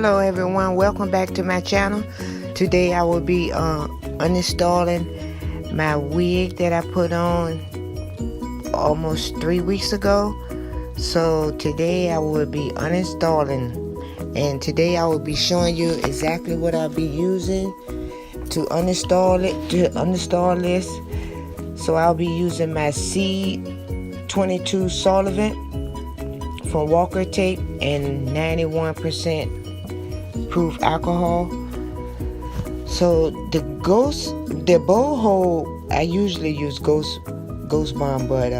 Hello everyone, welcome back to my channel. Today I will be uninstalling my wig that I put on almost 3 weeks ago. So today I will be uninstalling, and today I will be showing you exactly what I'll be using to uninstall this. So I'll be using my C22 Solvent from Walker Tape and 91% proof alcohol. So the bowl hole, I usually use Ghost Bomb, but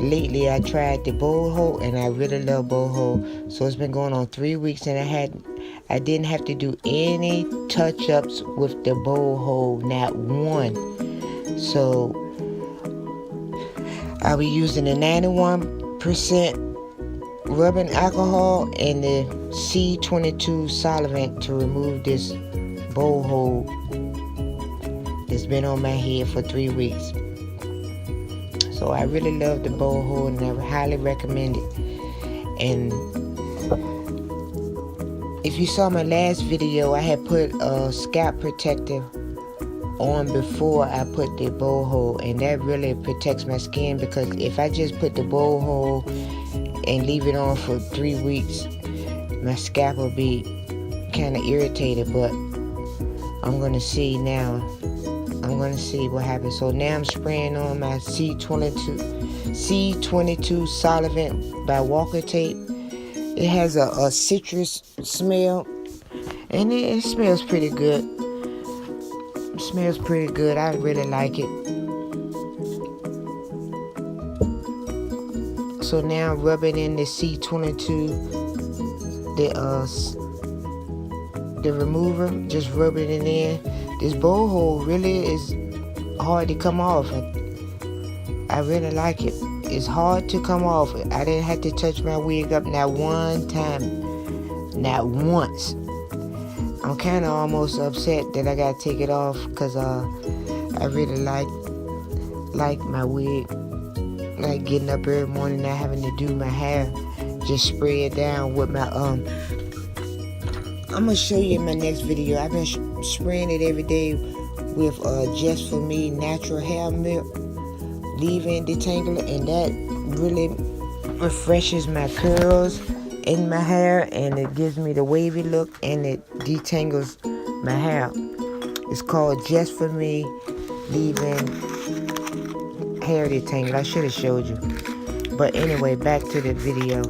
lately I tried the bowl hole and I really love bowl hole. So it's been going on 3 weeks and I didn't have to do any touch-ups with the bowl hole, not one. So I'll be using the 91% rubbing alcohol and the C22 solvent to remove this bowl hole that's been on my head for 3 weeks. So I really love the bowl hole and I highly recommend it. And if you saw my last video, I had put a scalp protector on before I put the bowl hole, and that really protects my skin, because if I just put the bowl hole and leave it on for 3 weeks, my scalp will be kind of irritated. But I'm gonna see now. I'm gonna see what happens. So now I'm spraying on my C22 Solvent by Walker Tape. It has a citrus smell, and it smells pretty good. It smells pretty good. I really like it. So now I'm rubbing in the C22, the remover, just rubbing it in. This bowl hole really is hard to come off. I really like it. It's hard to come off. I didn't have to touch my wig up not one time, not once. I'm kind of almost upset that I gotta take it off, because I really like my wig. Like getting up every morning, not having to do my hair, just spray it down with my I'm gonna show you in my next video. I've been spraying it every day with Just For Me natural hair milk leave-in detangler, and that really refreshes my curls in my hair, and it gives me the wavy look, and it detangles my hair. It's called Just For Me leave-in hair detangler. I should have showed you, but anyway, back to the video.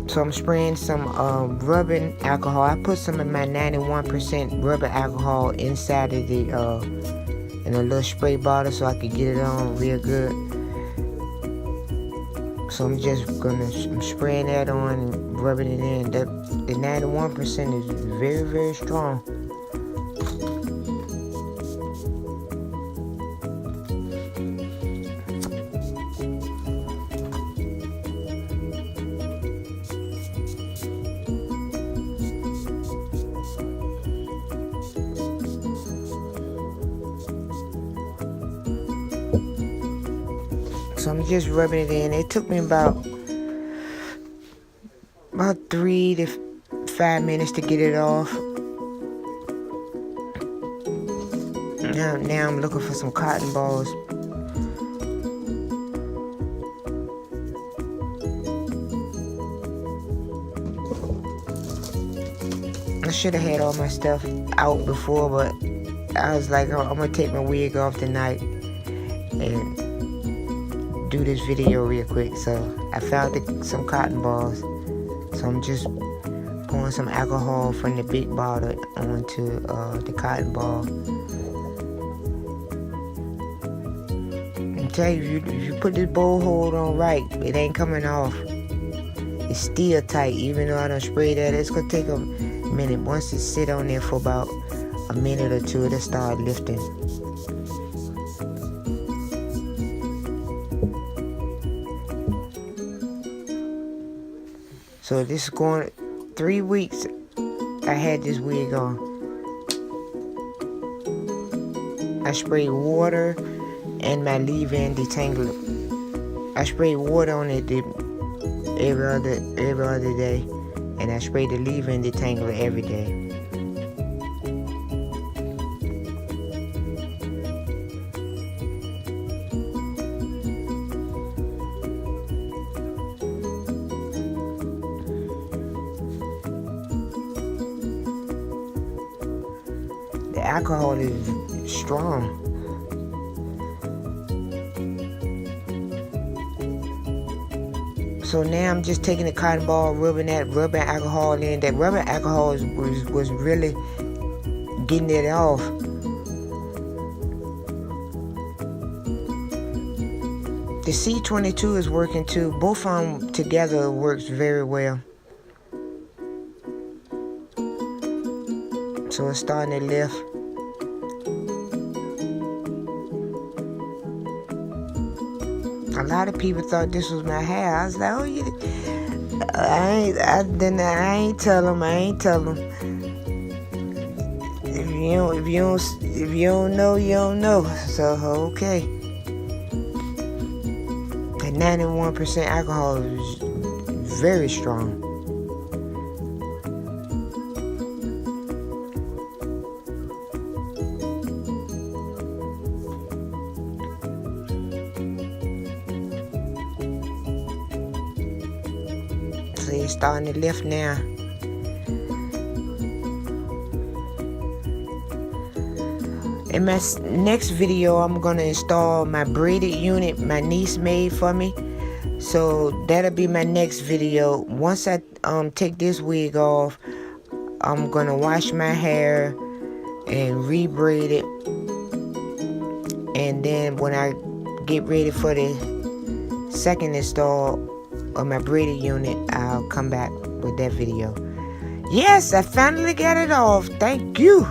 So I'm spraying some rubbing alcohol. I put some of my 91% rubbing alcohol inside of the in a little spray bottle so I could get it on real good. So I'm spraying that on and rubbing it in. The 91% is very, very strong. So I'm just rubbing it in. It took me about 3 to 5 minutes to get it off. Now I'm looking for some cotton balls. I should have had all my stuff out before, but I was like, oh, I'm gonna take my wig off tonight and do this video real quick. So I found some cotton balls. So I'm just pouring some alcohol from the big bottle onto the cotton ball. I tell you, if you put this bowl hold on right, it ain't coming off. It's still tight, even though I don't spray that. It's gonna take a minute. Once it sit on there for about a minute or two, it'll start lifting. So this is going 3 weeks. I had this wig on. I sprayed water and my leave-in detangler. I sprayed water on it to every other day, and I spray the leave-in detangler every day. The alcohol is strong. So now I'm just taking the cotton ball, rubbing alcohol in. That rubbing alcohol was really getting it off. The C22 is working too. Both of them together works very well. So it's starting to lift. A lot of people thought this was my hair. I was like, oh, I ain't tell them. If you don't know, you don't know. So okay. And 91% alcohol is very strong. It's starting to lift now. In my next video, I'm going to install my braided unit my niece made for me. So that'll be my next video. Once I take this wig off, I'm going to wash my hair and re-braid it. And then when I get ready for the second install of my braided unit, I'll come back with that video. Yes, I finally got it off. Thank you.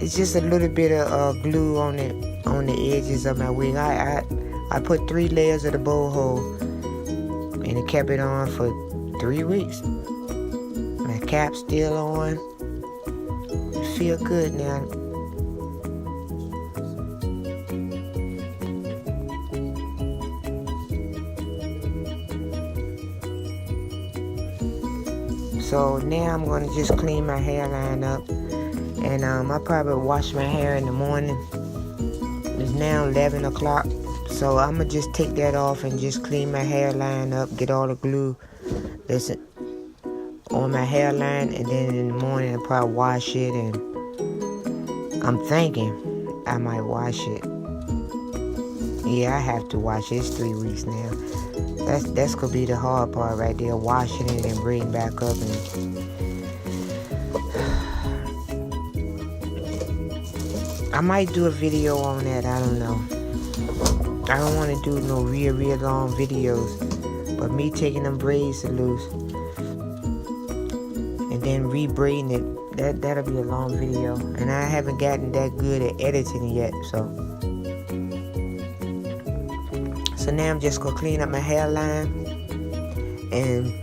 It's just a little bit of glue on the edges of my wig. I put 3 layers of the bow hole, and it kept it on for 3 weeks. My cap's still on. It feel good now. So now I'm going to just clean my hairline up. And I'll probably wash my hair in the morning. It's now 11 o'clock. So I'm going to just take that off and just clean my hairline up. Get all the glue that's on my hairline. And then in the morning I'll probably wash it. And I'm thinking I might wash it. Yeah, I have to wash it. It's 3 weeks now. That's gonna be the hard part right there, washing it and bringing back up. And I might do a video on that. I don't know. I don't want to do no real long videos, but me taking them braids loose and then re-braiding it, that'll be a long video. And I haven't gotten that good at editing yet, so now I'm just gonna clean up my hairline, and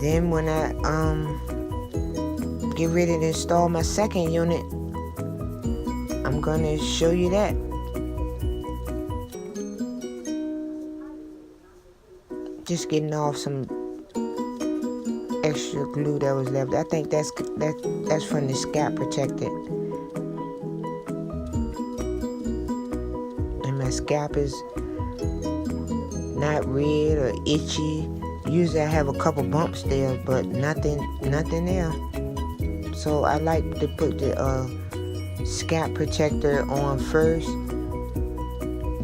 then when I get ready to install my second unit, I'm gonna show you that. Just getting off some extra glue that was left. I think that's from the scalp protector. Scalp is not red or itchy. Usually I have a couple bumps there, but nothing there. So I like to put the scalp protector on first,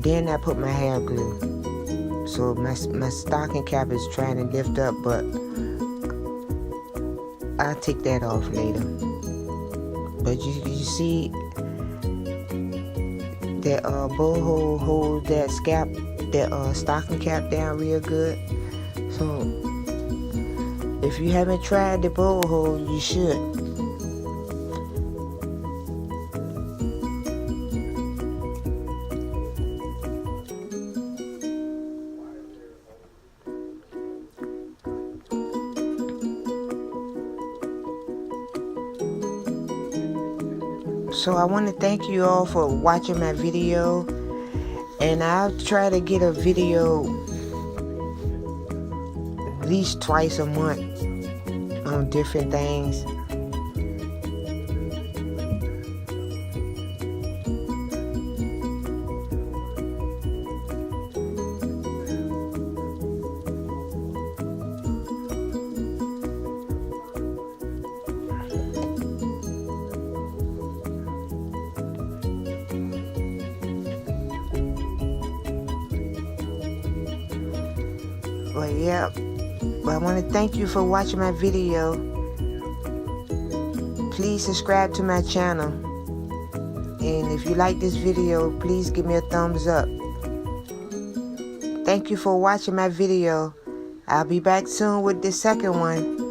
then I put my hair glue. So my stocking cap is trying to lift up, but I'll take that off later. But you see that bow hole holds that scalp, that stocking cap down real good. So if you haven't tried the bow hole, you should. So I want to thank you all for watching my video, And I'll try to get a video at least twice a month on different things. But yeah, but I want to thank you for watching my video. Please subscribe to my channel. And if you like this video, please give me a thumbs up. Thank you for watching my video. I'll be back soon with the second one.